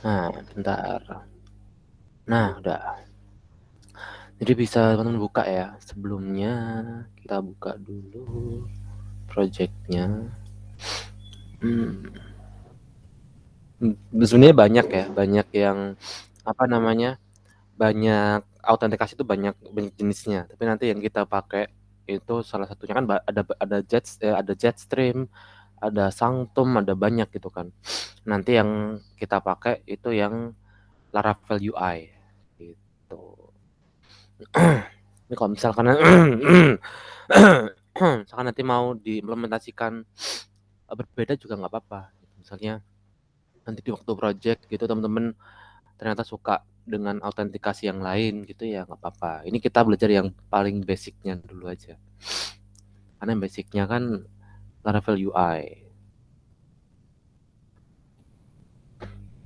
Nah, bentar. Nah, udah. Jadi bisa teman-teman buka ya. Sebelumnya kita buka dulu projectnya. Sebenarnya banyak ya, banyak yang apa namanya, banyak autentikasi itu banyak banyak jenisnya. Tapi nanti yang kita pakai itu salah satunya kan ada Jetstream, ada Sanctum, ada banyak gitu kan. Nanti yang kita pakai itu yang Laravel UI gitu. Ini kalau misalkan misalkan nanti mau diimplementasikan berbeda juga nggak apa-apa. Misalnya nanti di waktu project gitu teman-teman ternyata suka dengan autentikasi yang lain gitu ya nggak apa-apa. Ini kita belajar yang paling basicnya dulu aja. Karena basicnya kan Laravel UI.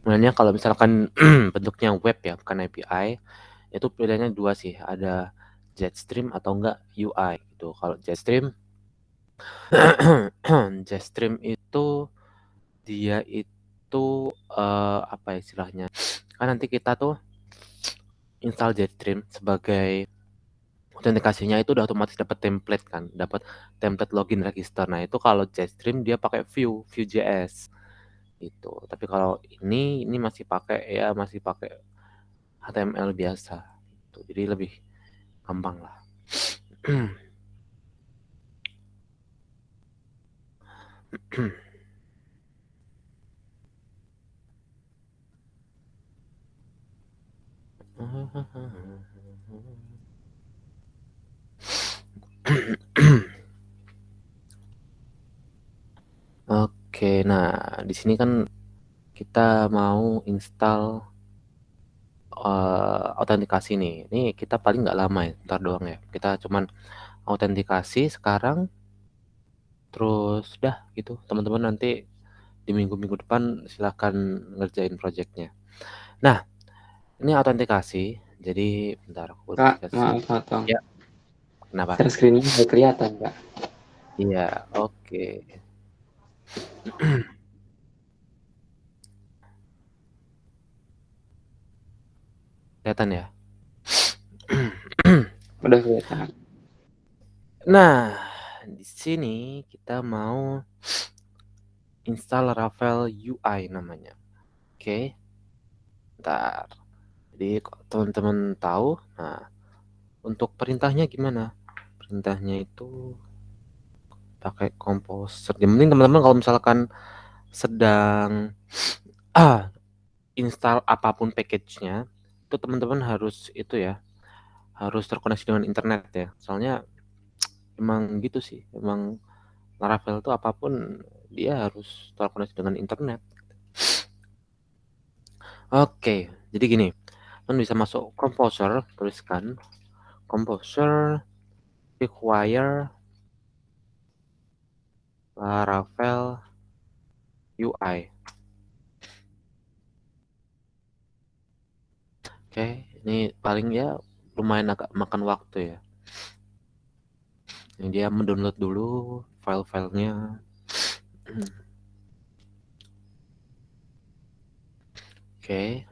Sebenarnya kalau misalkan bentuknya web ya bukan API, itu pilihannya dua sih. Ada Jetstream atau enggak UI gitu. Kalau Jetstream, Jetstream itu dia itu apa istilahnya? Kan nanti kita tuh install Jetstream sebagai autentikasinya itu udah otomatis dapat template kan, dapat template login register. Nah, itu kalau Jetstream dia pakai Vue.js gitu. Tapi kalau ini masih pakai HTML biasa gitu. Jadi lebih gampang lah. Oke, nah di sini kan kita mau install autentikasi nih. Ini kita paling nggak lama ya, ntar doang ya. Kita cuman autentikasi sekarang, terus dah gitu. Teman-teman nanti di minggu-minggu depan silahkan ngerjain projectnya. Nah, ini autentikasi. Jadi bentar aku Kak, kasih. maaf potong. Ya, kenapa? Share screen-nya nggak kelihatan, Kak. Iya, oke. Kelihatan ya. Udah kelihatan. Nah, di sini kita mau install Laravel UI namanya. Oke, ntar. Jadi teman-teman tahu. Nah, untuk perintahnya gimana? Perintahnya itu pakai Composer. Yang penting teman-teman kalau misalkan sedang install apapun package-nya, itu teman-teman harus itu ya, harus terkoneksi dengan internet ya. Soalnya emang gitu sih, emang Laravel itu apapun dia harus terkoneksi dengan internet. Oke, jadi gini, teman bisa masuk Composer, tuliskan Composer require Laravel UI. Oke, ini paling ya lumayan agak makan waktu ya. Ini dia mendownload dulu file-filenya. Oke.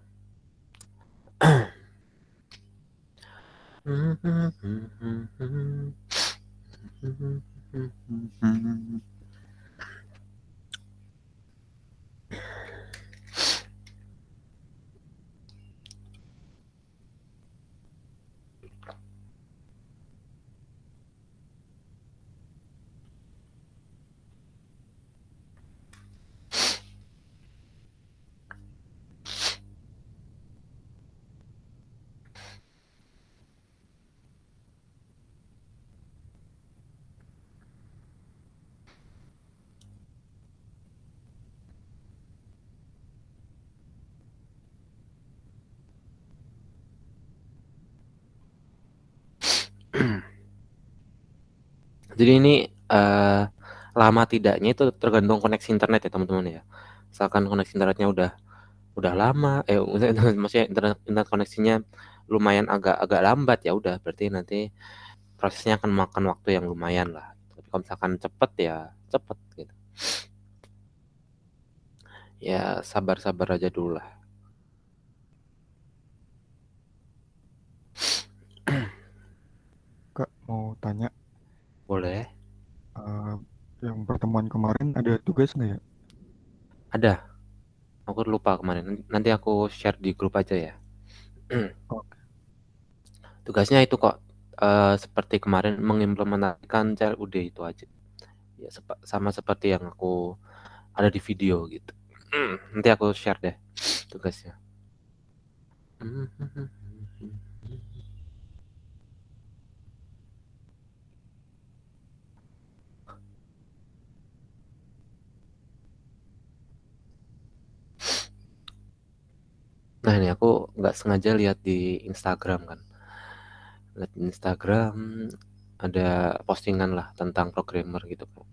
Jadi ini lama tidaknya itu tergantung koneksi internet ya teman-teman ya. Misalkan koneksi internetnya udah lama, maksudnya internet koneksinya lumayan agak lambat ya udah berarti nanti prosesnya akan makan waktu yang lumayan lah. Tapi kalau misalkan cepet ya cepet gitu. Ya sabar-sabar aja dulu lah. mau tanya, Boleh? eh, yang pertemuan kemarin ada tugas nggak ya? Ada. Aku lupa kemarin. Nanti aku share di grup aja ya. Oke. Tugasnya itu kok seperti kemarin mengimplementasikan CLUD itu aja. Ya, sama seperti yang aku ada di video gitu. Nanti aku share deh tugasnya. Nah ini aku nggak sengaja lihat di Instagram kan. Lihat di Instagram ada postingan lah tentang programmer gitu kan.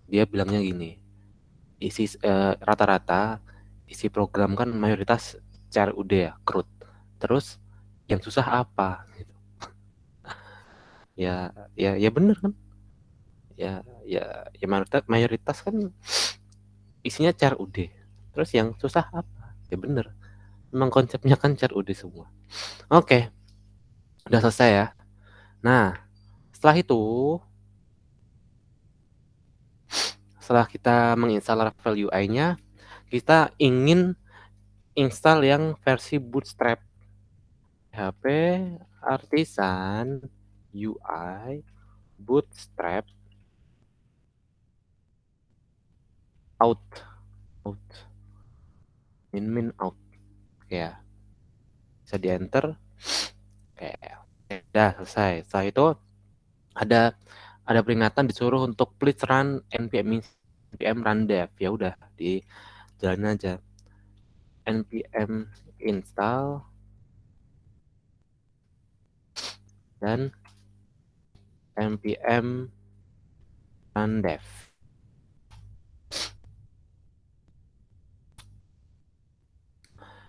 Dia bilangnya gini, rata-rata isi program kan mayoritas CRUD ya, CRUD. Terus yang susah apa? Gitu. Ya bener kan? Ya mayoritas kan isinya CRUD. Terus yang susah apa? Ya bener. Memang konsepnya kan CRUD semua. Oke, udah selesai ya. Nah, setelah itu, setelah kita menginstal Laravel UI-nya, kita ingin install yang versi Bootstrap. PHP Artisan UI Bootstrap out out min out ya, bisa di enter kayak udah selesai. Setelah itu ada peringatan disuruh untuk please run npm run dev. Ya udah di jalan aja npm install dan npm run dev.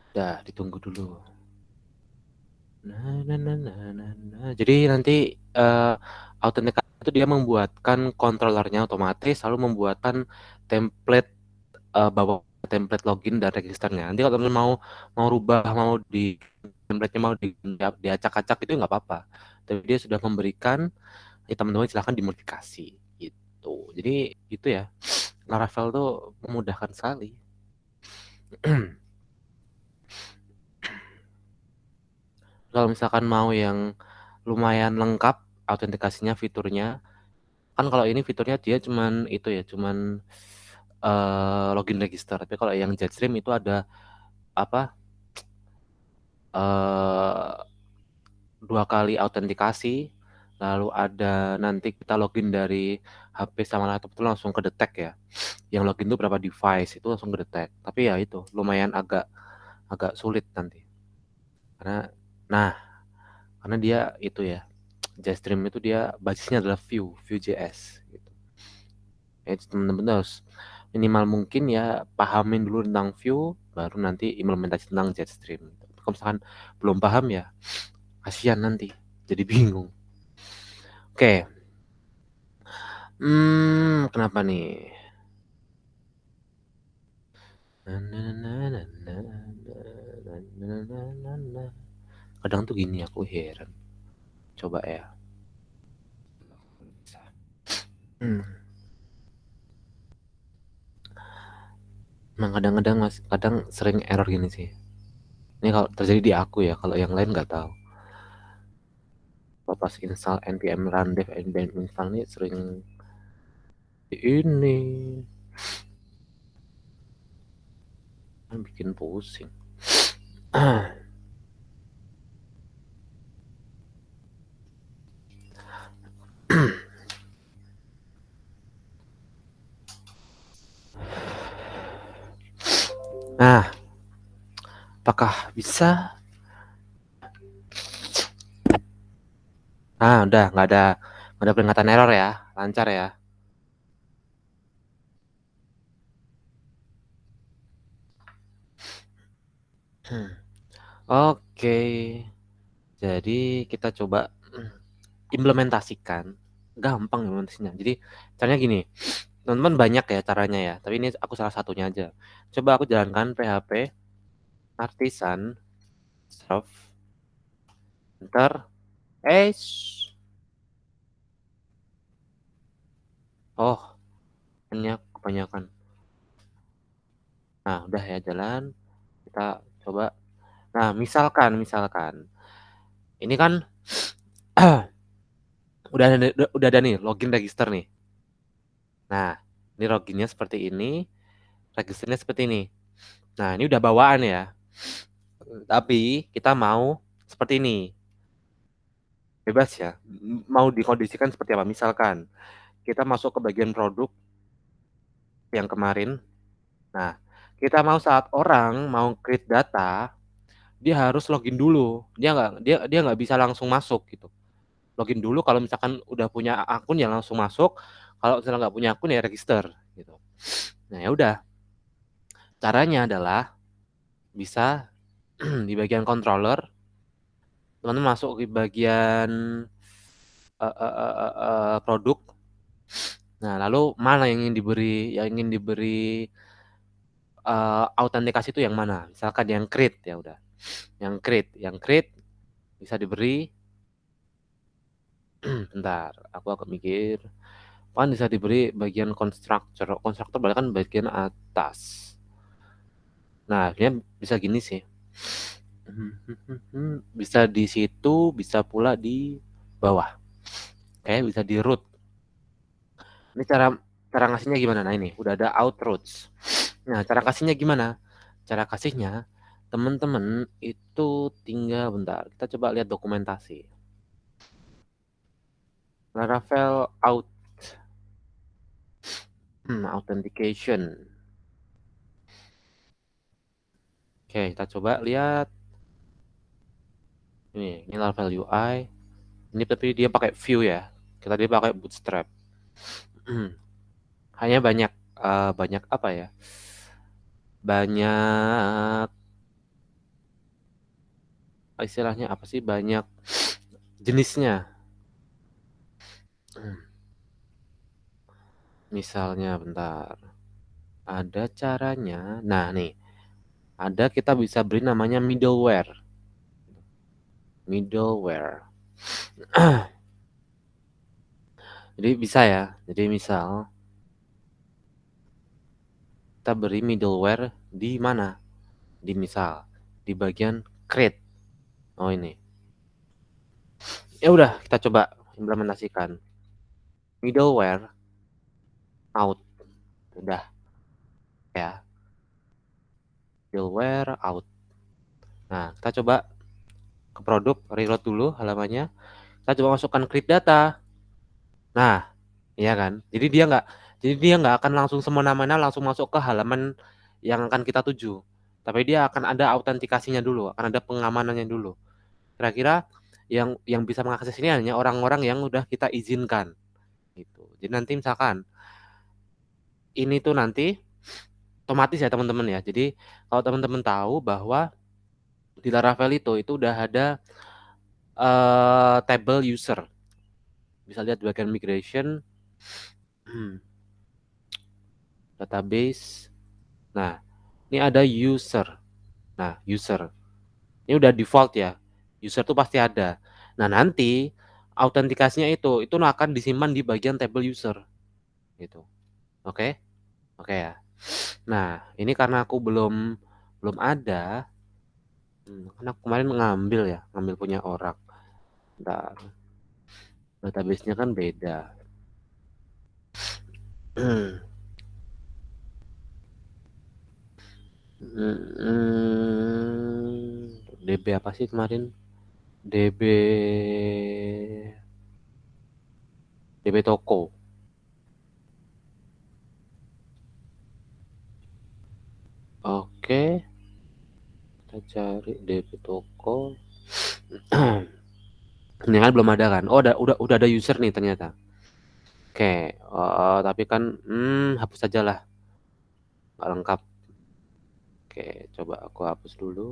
Udah ditunggu dulu. Nah. Jadi nanti autentikasi itu dia membuatkan kontrolernya otomatis, lalu membuatkan template bawa template login dan registernya. Nanti kalau teman mau mau rubah, mau di template-nya mau diacak-acak itu nggak apa-apa. Tapi dia sudah memberikan, ya teman-teman silahkan dimodifikasi gitu. Jadi itu ya, Laravel tuh memudahkan sekali. Kalau misalkan mau yang lumayan lengkap autentikasinya, fiturnya, kan kalau ini fiturnya dia cuman itu ya, cuman login register. Tapi kalau yang Jetstream itu ada apa, eh 2 kali autentikasi, lalu ada nanti kita login dari HP sama laptop itu langsung kedetek ya. Yang login itu berapa device itu langsung kedetek. Tapi ya itu lumayan agak agak sulit nanti. Karena nah, karena dia itu ya, Jetstream itu dia basisnya adalah Vue.js gitu. Ya teman-teman harus minimal mungkin ya pahamin dulu tentang Vue, baru nanti implementasi tentang Jetstream. Kalau misalkan belum paham ya kasihan nanti jadi bingung. Oke, kenapa nih? Kadang tuh gini aku heran. Coba ya. Hmm. Emang kadang-kadang kadang sering error gini sih. Ini kalau terjadi di aku ya, kalau yang lain nggak tahu. Kalau pas install npm run dev npm install nih sering ini kan bikin pusing. Nah, apakah bisa? Udah nggak ada peringatan error ya, lancar ya. Oke, jadi kita coba implementasikan. Gampang implementasinya. Jadi caranya gini, teman-teman banyak ya caranya ya, tapi ini aku salah satunya aja. Coba aku jalankan PHP Artisan serve enter. Oh, kebanyakan. Nah, udah ya jalan. Kita coba. Nah, misalkan ini kan udah ada nih login register nih. Nah, ini loginnya seperti ini, registernya seperti ini. Nah, ini udah bawaan ya. Tapi kita mau seperti ini. Bebas ya. Mau dikondisikan seperti apa? Misalkan kita masuk ke bagian produk yang kemarin. Nah, kita mau saat orang mau create data, dia harus login dulu. Dia nggak bisa langsung masuk gitu. Login dulu kalau misalkan udah punya akun ya langsung masuk. Kalau misalnya nggak punya akun ya register gitu. Nah, ya udah. Caranya adalah bisa di bagian controller, teman-teman masuk di bagian produk. Nah, lalu mana yang ingin diberi autentikasi itu yang mana? Misalkan yang create ya udah. Yang create bisa diberi bentar, aku agak mikir. Kan bisa diberi bagian constructor. Constructor berarti kan bagian atas. Nah, dia bisa gini sih. Bisa di situ, bisa pula di bawah. Kayak bisa di root. Ini cara ngasihnya gimana? Nah, ini udah ada out roots. Nah, cara kasihnya gimana? Cara kasihnya teman-teman itu tinggal bentar. Kita coba lihat dokumentasi. Laravel authentication. Oke, kita coba lihat. Ini Laravel UI. Ini tapi dia pakai Vue ya. Kita dia pakai Bootstrap. Hanya banyak apa ya? Banyak istilahnya apa sih? Banyak jenisnya. Misalnya bentar. Ada caranya. Nah, nih. Ada kita bisa beri namanya middleware. Jadi bisa ya. Jadi misal kita beri middleware di mana? Di bagian create. Oh, ini. Ya udah, kita coba implementasikan middleware out. Udah ya. Middleware out. Nah, kita coba ke produk, reload dulu halamannya. Kita coba masukkan create data. Nah, iya kan? Jadi dia nggak akan langsung semena-mena langsung masuk ke halaman yang akan kita tuju. Tapi dia akan ada autentikasinya dulu, akan ada pengamanannya dulu. Kira-kira yang bisa mengakses ini hanya orang-orang yang udah kita izinkan gitu. Jadi nanti misalkan ini tuh nanti otomatis ya teman-teman ya. Jadi kalau teman-teman tahu bahwa di Laravel itu udah ada table user. Bisa lihat di bagian migration, database. Nah, ini ada user. Nah, user. Ini udah default ya. User tuh pasti ada. Nah, nanti autentikasinya itu akan disimpan di bagian table user. Gitu. Oke? Oke ya. Nah, ini karena aku belum ada. Karena aku kemarin ngambil punya orang. Bentar. Database-nya kan beda. DB apa sih kemarin? DB toko. Oke, kita cari DB toko. Ini kan belum ada kan? Oh, udah ada user nih ternyata. Oke, tapi kan hapus saja lah. Nggak lengkap. Oke, coba aku hapus dulu.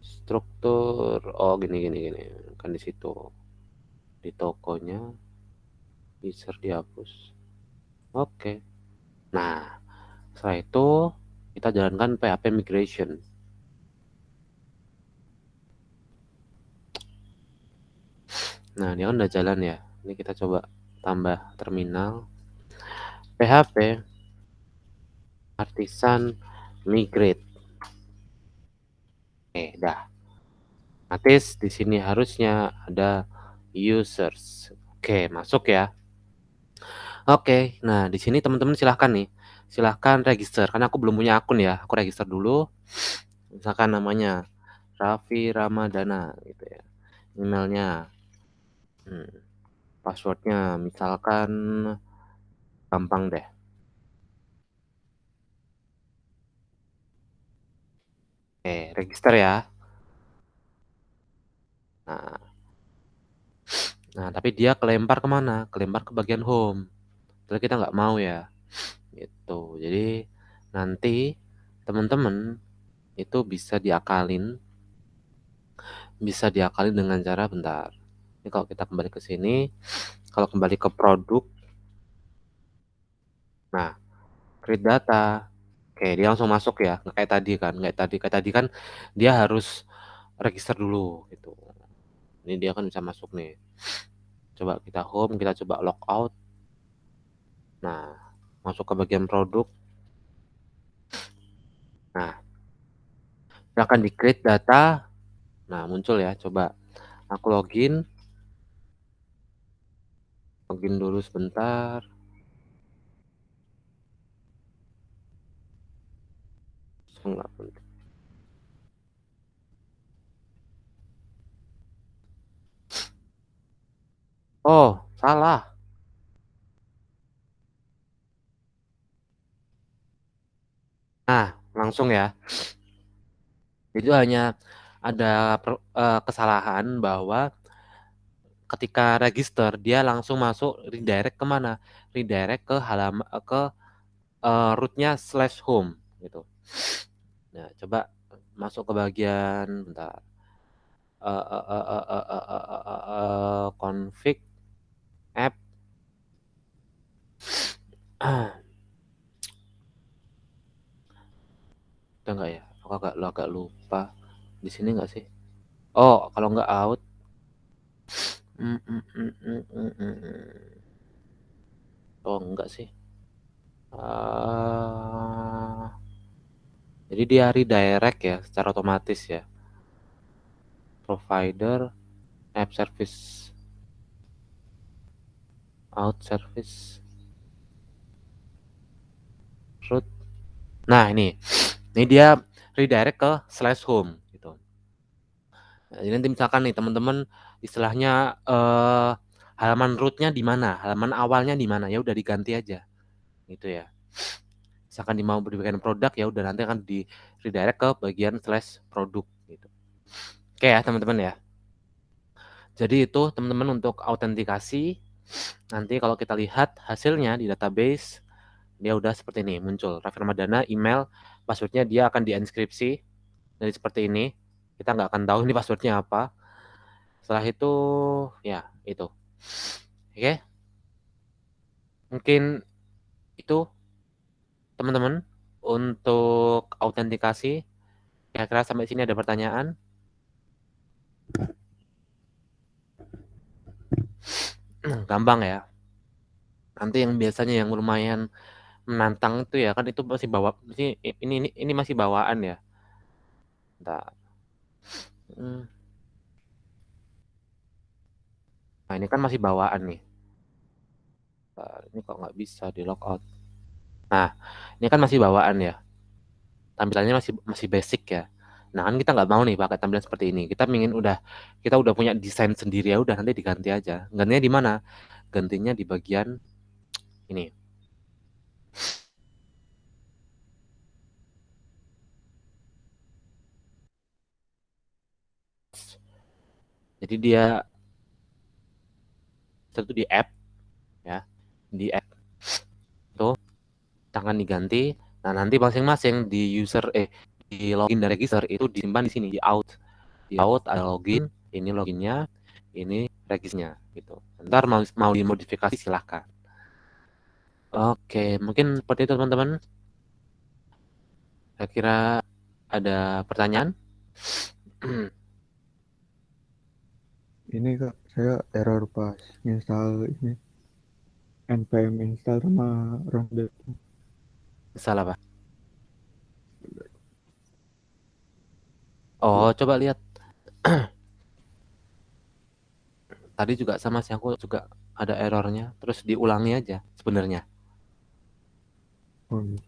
Struktur. Oh, gini. Kan di situ. Di tokonya user dihapus. Oke. Nah, setelah itu kita jalankan PHP migration. Nah, ini kan udah jalan ya. Ini kita coba tambah terminal php artisan migrate. Dah. Otomatis di sini harusnya ada users. Oke, masuk ya. Oke, nah di sini teman-teman silahkan nih, silahkan register. Karena aku belum punya akun ya, aku register dulu. Misalkan namanya Raffi Ramadana gitu ya. Emailnya, passwordnya misalkan gampang deh. Register ya. Nah, tapi dia kelempar kemana? Kelempar ke bagian home. Terus kita nggak mau ya, gitu. Jadi nanti teman-teman itu bisa diakalin dengan cara bentar. Ini kalau kita kembali ke sini, kalau kembali ke produk, nah create data, oke dia langsung masuk ya, nggak kayak tadi kan dia harus register dulu gitu. Ini dia kan bisa masuk nih. Coba kita home, kita coba logout. Nah, masuk ke bagian produk. Nah, akan di create data. Nah, muncul ya. Coba aku login dulu sebentar. Enggak penting. Oh, salah. Nah, langsung ya. Itu hanya ada kesalahan bahwa ketika register dia langsung masuk redirect kemana? Redirect ke halaman ke rootnya /home gitu. Nah, coba masuk ke bagian bentar. Config app. Udah nggak ya? Aku agak lupa. Di sini nggak sih? Oh, kalau nggak out. Oh, enggak sih. Jadi dia redirect ya secara otomatis ya. Provider, app service, out service, root. Nah, ini dia redirect ke /home gitu. Nah, jadi nanti misalkan nih teman-teman istilahnya halaman rootnya di mana, halaman awalnya di mana, ya udah diganti aja gitu ya. Misalkan mau bagian produk ya udah nanti akan di redirect ke bagian /produk gitu. Oke ya teman-teman ya. Jadi itu teman-teman untuk autentikasi. Nanti kalau kita lihat hasilnya di database dia udah seperti ini muncul Raffi Ramadana, email, passwordnya dia akan dienkripsi dari seperti ini. Kita nggak akan tahu ini passwordnya apa. Setelah itu ya itu. Oke. Mungkin itu teman-teman untuk autentikasi. Kira-kira sampai sini ada pertanyaan? Gampang ya. Nanti yang biasanya yang lumayan menantang itu ya kan itu masih ini masih bawaan ya. Bentar. Nah, ini kan masih bawaan nih. Bentar, ini kok nggak bisa di logout. Nah, ini kan masih bawaan ya. Tampilannya masih basic ya. Nah, kan kita nggak mau nih pakai tampilan seperti ini. Kita udah punya desain sendiri ya udah nanti diganti aja. Gantinya di mana? Gantinya di bagian ini. Jadi dia itu di app ya. Di app tuh akan diganti. Nah, nanti masing-masing di login dan register itu disimpan di sini di out. Di out ada login, ini loginnya, ini registernya gitu. Ntar mau dimodifikasi silahkan. Oke, mungkin seperti itu teman-teman. Kira-kira ada pertanyaan? Ini Kak, saya error pas install ini npm install sama rundev. Salah, Pak. Oh, coba lihat. Tadi juga sama sih, aku juga ada errornya. Terus diulangi aja sebenarnya. Oh iya.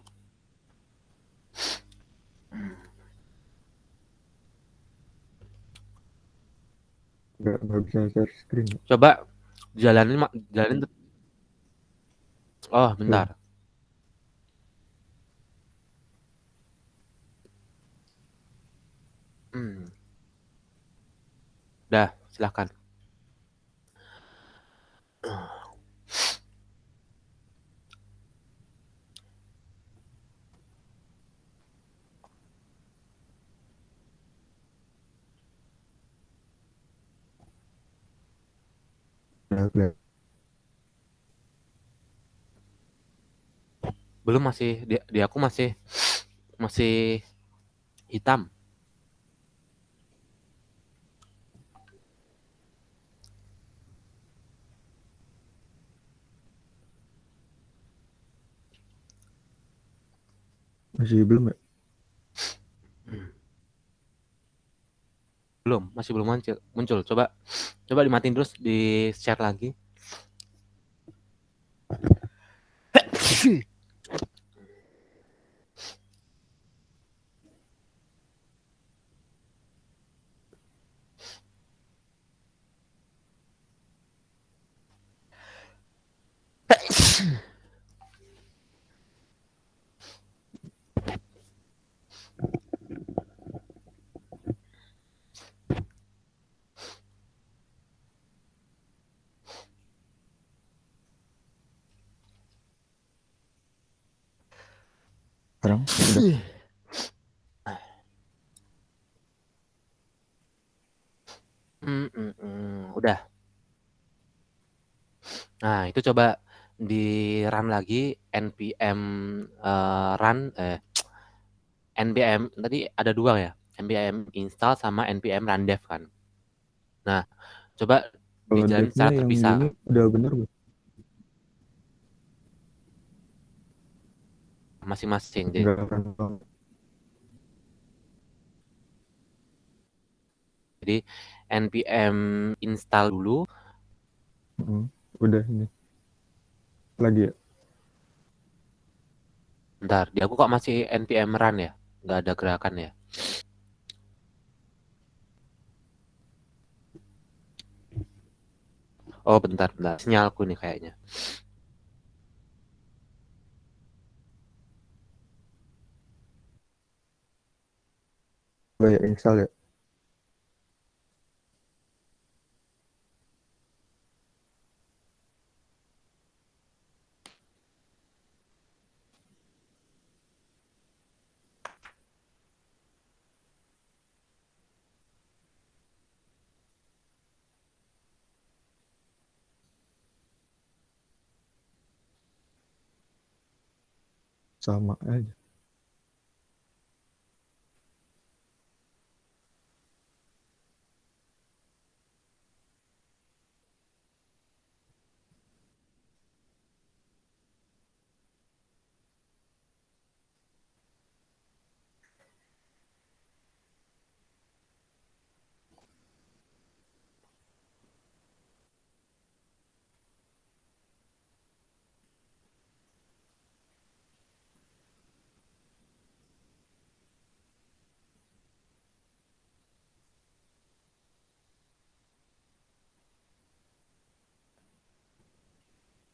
Nggak bisa share screen ya? Coba jalanin. Oh, Belum. bentar. Hmm. Dah, silakan. Udah kelihatan. Belum, masih di aku masih hitam. Masih belum ya? Masih belum muncul. Coba dimatiin terus, di share lagi. Sekarang udah. Udah. Nah, itu coba di run lagi, npm run npm tadi ada dua ya, npm install sama npm rundev kan. Nah, coba Kalau dijalin devnya secara yang terpisah. gini udah bener belum? Masing-masing. Nggak akan. Jadi npm install dulu. Udah ini. Lagi ya? Bentar, di aku kok masih npm run ya? Nggak ada gerakan ya? Oh, bentar. Sinyalku nih kayaknya. Nggak ya install ya? Sama aja.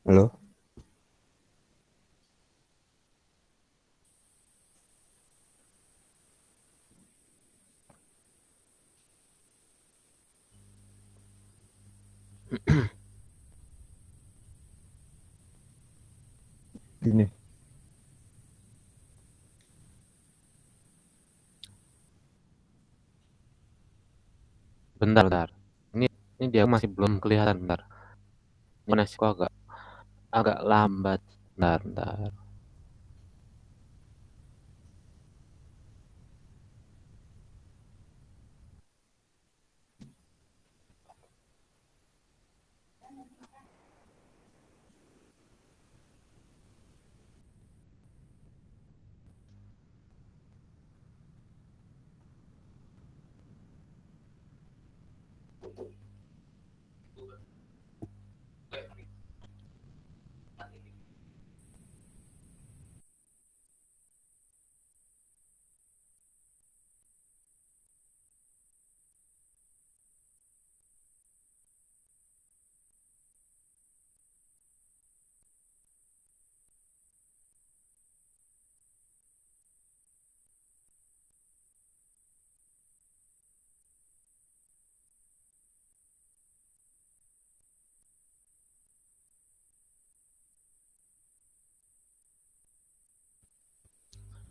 Halo? Gini. Bentar. Ini dia masih belum kelihatan. Bentar. Koneksiku agak lambat. Bentar.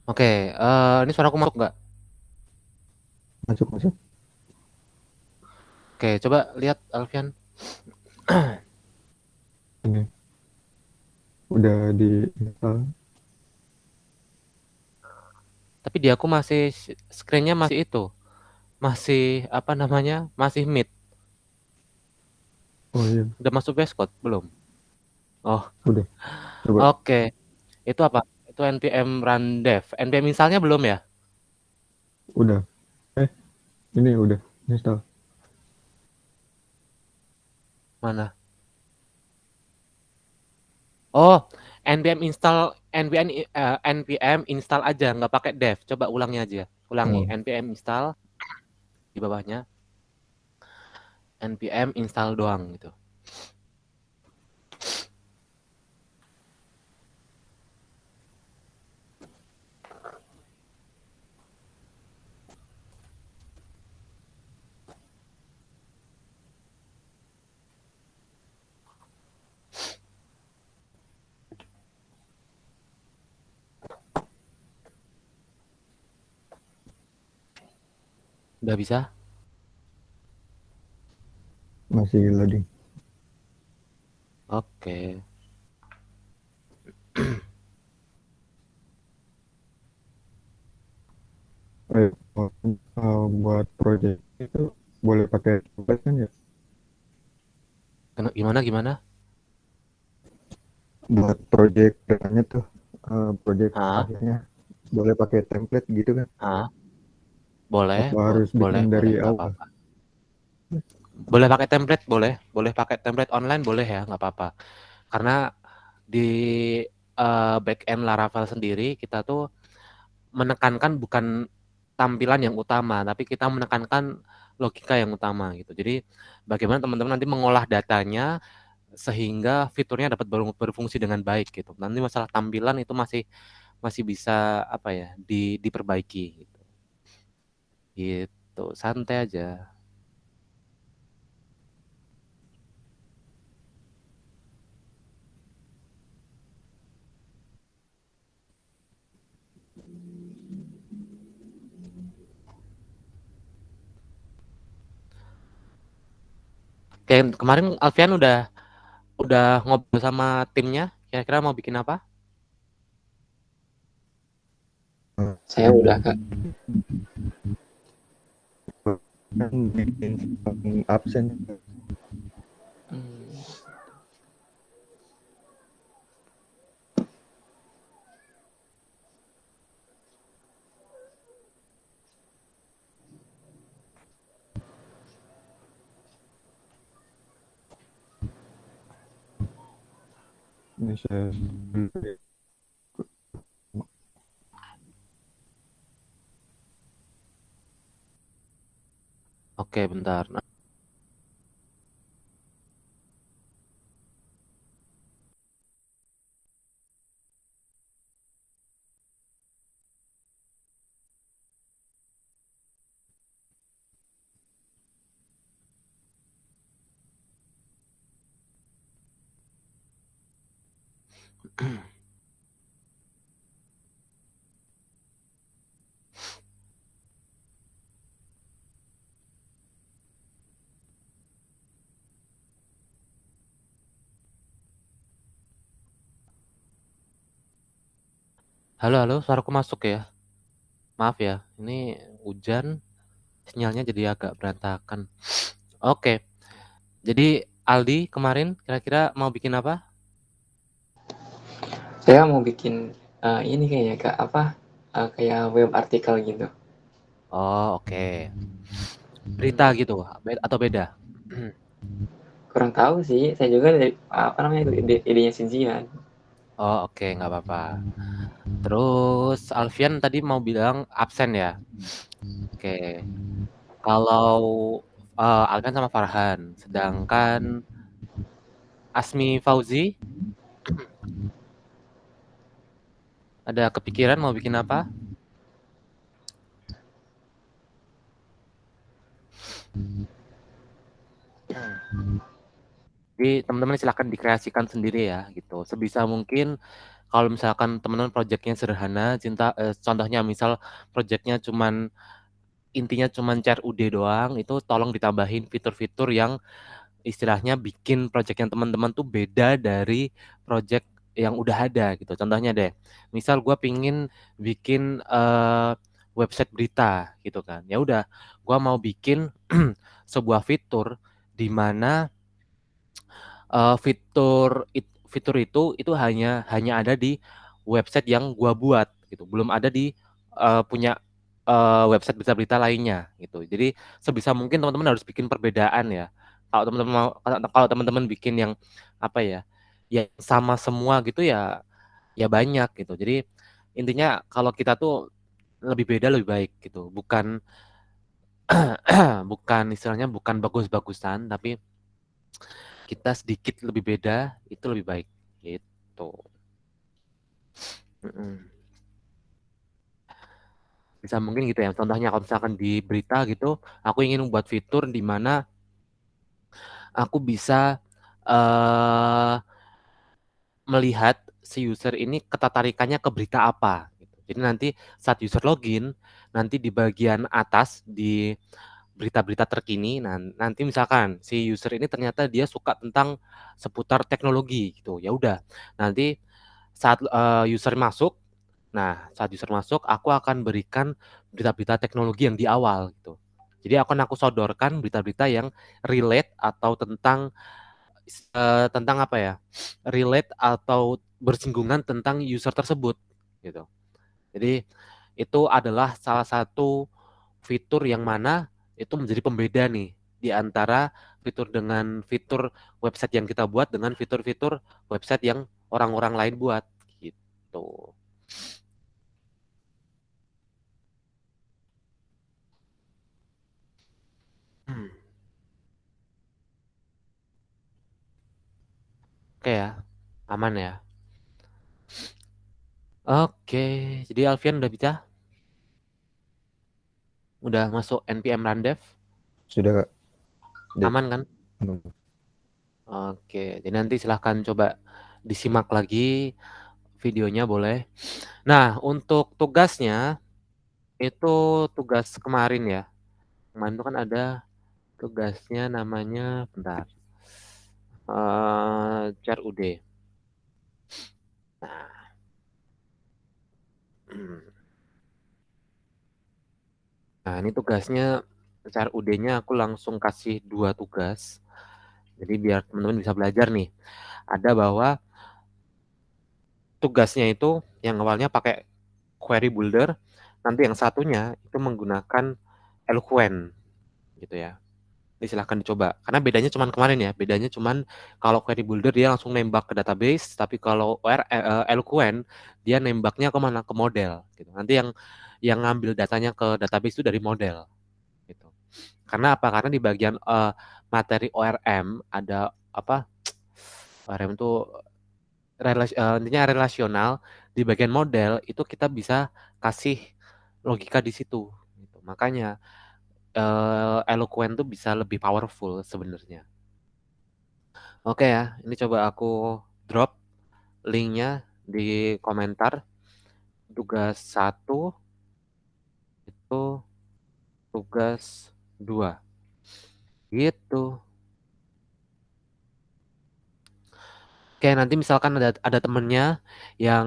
Oke, ini suaraku masuk nggak? Masuk, masuk. Oke, coba lihat Alfian. Ini udah di install. Tapi di aku masih screen-nya masih itu. Masih apa namanya? Masih mid. Oh iya, Udah masuk base code belum? Oh, udah. Coba. oke. Itu apa? Itu npm run dev. npm installnya belum ya? Udah. Ini udah install. Mana? Oh, npm install npm install aja, nggak pakai dev. Coba ulangi aja. Ulangi Oh, npm install di bawahnya npm install doang gitu. Udah bisa? masih loading. Oke. Buat project itu boleh pakai template kan ya? Gimana gimana? Buat project depannya tuh, project Hah? akhirnya boleh pakai template gitu kan? Hah? Boleh, Apa harus boleh, bikin boleh, dari nggak awal? apa-apa. Boleh pakai template, boleh pakai template online, boleh ya, nggak apa-apa. Karena di backend Laravel sendiri kita tuh menekankan bukan tampilan yang utama, tapi kita menekankan logika yang utama gitu. Jadi bagaimana teman-teman nanti mengolah datanya sehingga fiturnya dapat berfungsi dengan baik gitu. Nanti masalah tampilan itu masih masih bisa apa ya diperbaiki gitu. Gitu, santai aja. Kayak kemarin Alfian udah ngobrol sama timnya, kira-kira mau bikin apa? Saya udah Kak. Kan bikin absen. Hmm, Ini saya Oke, bentar. Halo, halo, suaraku masuk ya? Maaf ya, ini hujan, sinyalnya jadi agak berantakan. Oke, jadi Aldi kemarin kira-kira mau bikin apa? saya mau bikin ini kayaknya Kak, apa, kayak web artikel gitu. Oh, oke. Berita gitu atau beda? Kurang tahu sih, saya juga dari apa namanya itu idenya Sinzian. Oh, oke, nggak apa-apa. Terus Alfian tadi mau bilang absen ya? Oke. Kalau Alfian sama Farhan, sedangkan Asmi Fauzi ada kepikiran mau bikin apa? Jadi teman-teman silakan dikreasikan sendiri ya gitu. Sebisa mungkin kalau misalkan teman-teman project-nya sederhana, contohnya misal project-nya intinya cuman CRUD doang, itu tolong ditambahin fitur-fitur yang istilahnya bikin project yang teman-teman tuh beda dari project yang udah ada gitu. Contohnya deh, misal gue pingin bikin website berita gitu kan. Ya udah, gue mau bikin sebuah fitur di mana fitur itu hanya ada di website yang gue buat gitu. Belum ada di punya website berita-berita lainnya gitu. Jadi sebisa mungkin teman-teman harus bikin perbedaan ya. Kalau teman-teman bikin yang apa ya, ya sama semua gitu ya, ya banyak gitu. Jadi intinya kalau kita tuh lebih beda lebih baik gitu. Bukan bukan istilahnya bukan bagus-bagusan, tapi kita sedikit lebih beda itu lebih baik gitu. Mm-mm. Bisa mungkin gitu ya. Contohnya kalau misalkan di berita gitu, aku ingin membuat fitur di mana aku bisa eh melihat si user ini ketertarikannya ke berita apa gitu. Jadi nanti saat user login, nanti di bagian atas di berita-berita terkini, nah nanti misalkan si user ini ternyata dia suka tentang seputar teknologi gitu. Ya udah, nanti saat user masuk, nah saat user masuk aku akan berikan berita-berita teknologi yang di awal gitu. Jadi aku sodorkan berita-berita yang relate atau tentang apa ya, relate atau bersinggungan tentang user tersebut gitu. Jadi itu adalah salah satu fitur yang mana itu menjadi pembeda nih di antara fitur website yang kita buat dengan fitur-fitur website yang orang-orang lain buat gitu. Hmm, Oke ya, aman ya. Oke, jadi Alfian udah bisa, udah masuk NPM Rundev, Sudah Kak. aman kan? Oke, jadi nanti silahkan coba disimak lagi videonya boleh. Nah, untuk tugasnya itu tugas kemarin ya. Kemarin itu kan ada tugasnya namanya, bentar, CRUD. Nah, nah ini tugasnya CRUD-nya aku langsung kasih 2 tugas. Jadi biar teman-teman bisa belajar nih. Ada bahwa tugasnya itu yang awalnya pakai query builder, nanti yang satunya itu menggunakan Eloquent gitu ya. Ini silahkan dicoba. Karena bedanya cuman kemarin ya, bedanya cuman kalau query builder dia langsung nembak ke database, tapi kalau Eloquent dia nembaknya ke mana? Ke model gitu. Nanti yang ngambil datanya ke database itu dari model gitu. Karena apa? Karena di bagian materi ORM ada apa? ORM itu intinya relasional. Di bagian model itu kita bisa kasih logika di situ gitu. Makanya Eloquent tuh bisa lebih powerful sebenarnya. Oke ya, ini coba aku drop linknya di komentar. Tugas 1 itu tugas 2. Gitu. Oke, nanti misalkan ada temennya yang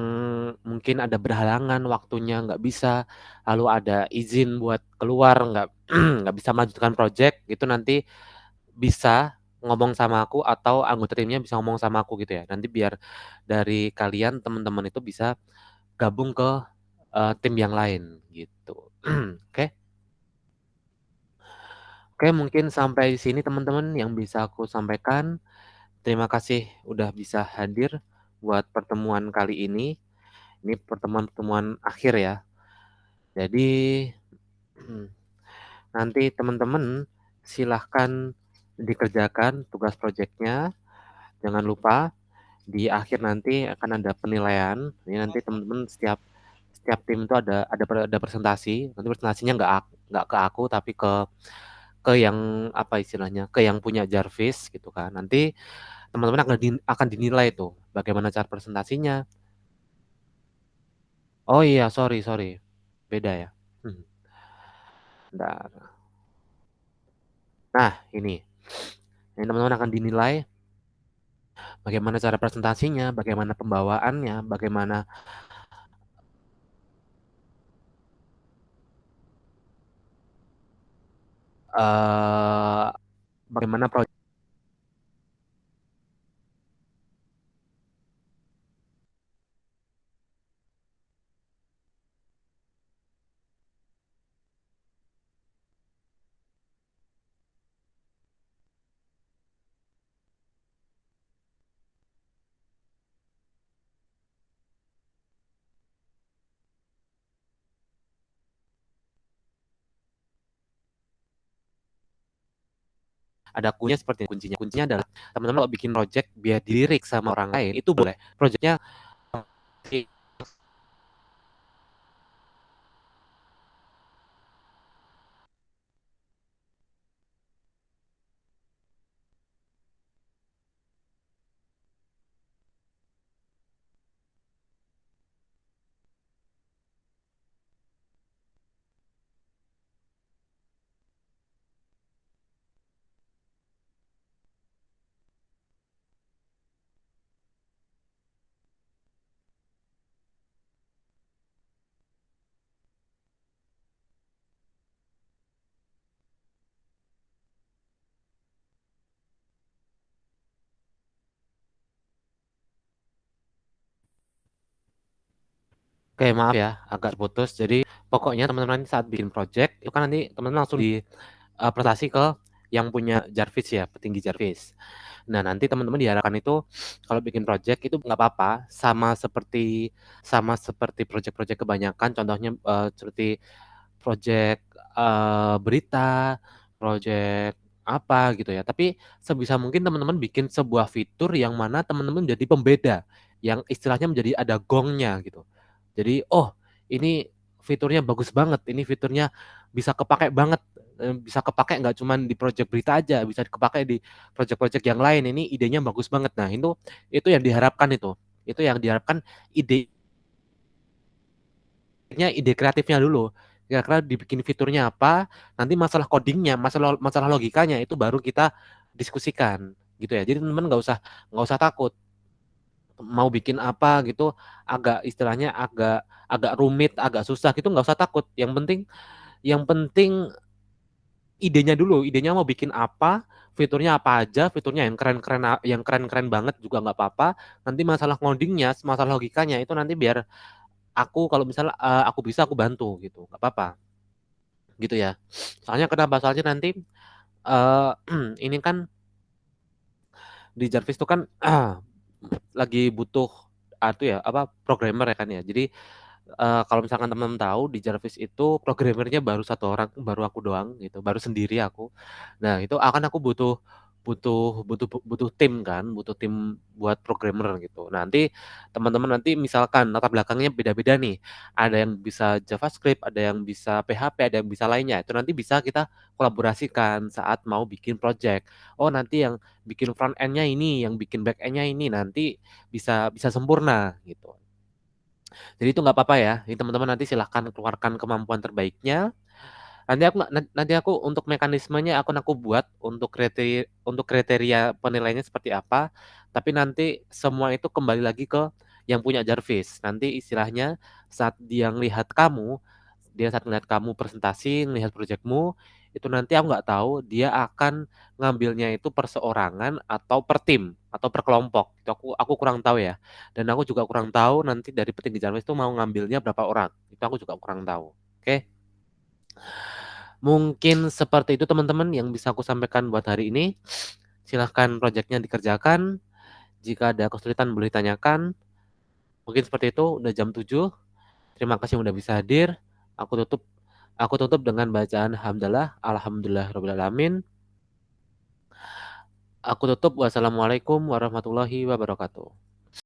mungkin ada berhalangan waktunya nggak bisa, lalu ada izin buat keluar nggak bisa melanjutkan project, itu nanti bisa ngomong sama aku atau anggota timnya bisa ngomong sama aku gitu ya. Nanti biar dari kalian teman-teman itu bisa gabung ke tim yang lain gitu. Oke. Oke, mungkin sampai di sini teman-teman yang bisa aku sampaikan. Terima kasih udah bisa hadir buat pertemuan kali ini. Ini pertemuan-pertemuan akhir ya. Jadi nanti teman-teman silahkan dikerjakan tugas proyeknya. Jangan lupa di akhir nanti akan ada penilaian. Ini nanti teman-teman setiap setiap tim itu ada presentasi. Nanti presentasinya nggak ke aku tapi ke yang apa istilahnya, ke yang punya Jarvis gitu kan. Nanti teman-teman akan dinilai tuh bagaimana cara presentasinya, Oh iya, sorry. Beda ya. Bentar. Nah, ini. Ini teman-teman akan dinilai bagaimana cara presentasinya, bagaimana pembawaannya, bagaimana eh bagaimana proyek. Ada kuncinya seperti ini. Kuncinya adalah teman-teman kalau bikin project biar dilirik sama orang lain itu boleh. Projectnya Oke, maaf ya, agak putus. Jadi pokoknya teman-teman saat bikin project itu kan nanti teman-teman langsung di presentasi ke yang punya Jarvis ya, petinggi Jarvis. Nah, nanti teman-teman diharapkan itu kalau bikin project itu nggak apa-apa, sama seperti project-project kebanyakan, contohnya seperti project berita, project apa gitu ya. Tapi sebisa mungkin teman-teman bikin sebuah fitur yang mana teman-teman jadi pembeda, yang istilahnya menjadi ada gongnya gitu. Jadi, oh ini fiturnya bagus banget, ini fiturnya bisa kepakai banget, bisa kepakai nggak cuma di project berita aja, bisa kepakai di project-project yang lain. Ini idenya bagus banget. Nah, itu yang diharapkan itu. Itu yang diharapkan ide ide kreatifnya dulu. Kira-kira dibikin fiturnya apa, nanti masalah codingnya, masalah logikanya itu baru kita diskusikan gitu ya. Jadi teman-teman nggak usah takut mau bikin apa gitu, agak istilahnya agak rumit, agak susah gitu nggak usah takut. Yang penting idenya dulu, idenya mau bikin apa, fiturnya apa aja, fiturnya yang keren-keren banget juga nggak apa-apa. Nanti masalah codingnya, masalah logikanya itu nanti biar aku kalau misalnya aku bisa aku bantu gitu, nggak apa-apa gitu ya. Soalnya nanti eh ini kan di Jarvis tuh kan lagi butuh ya apa programmer ya kan ya. Jadi kalau misalkan teman-teman tahu di Jarvis itu programmernya baru satu orang, baru aku doang gitu, baru sendiri aku. Nah, itu akan aku butuh butuh butuh butuh tim kan, butuh tim buat programmer gitu. Nanti teman-teman nanti misalkan latar belakangnya beda-beda nih. Ada yang bisa JavaScript, ada yang bisa PHP, ada yang bisa lainnya. Itu nanti bisa kita kolaborasikan saat mau bikin project. Oh, nanti yang bikin front end-nya ini, yang bikin back end-nya ini nanti bisa bisa sempurna gitu. Jadi itu nggak apa-apa ya. Jadi teman-teman nanti silahkan keluarkan kemampuan terbaiknya. Nanti aku untuk mekanismenya aku buat untuk kriteria penilaiannya seperti apa. Tapi nanti semua itu kembali lagi ke yang punya Jarvis. Nanti istilahnya saat dia saat melihat kamu presentasi, melihat proyekmu, itu nanti aku nggak tahu dia akan ngambilnya itu perseorangan atau per tim atau per kelompok. Itu aku kurang tahu ya. Dan aku juga kurang tahu nanti dari petinggi Jarvis itu mau ngambilnya berapa orang. Itu aku juga kurang tahu. Oke. Mungkin seperti itu teman-teman yang bisa aku sampaikan buat hari ini. Silahkan proyeknya dikerjakan. Jika ada kesulitan boleh tanyakan. Mungkin seperti itu, udah jam 7. Terima kasih udah bisa hadir. Aku tutup aku tutup dengan bacaan hamdalah, alhamdulillah rabbil alamin. Aku tutup wassalamualaikum warahmatullahi wabarakatuh.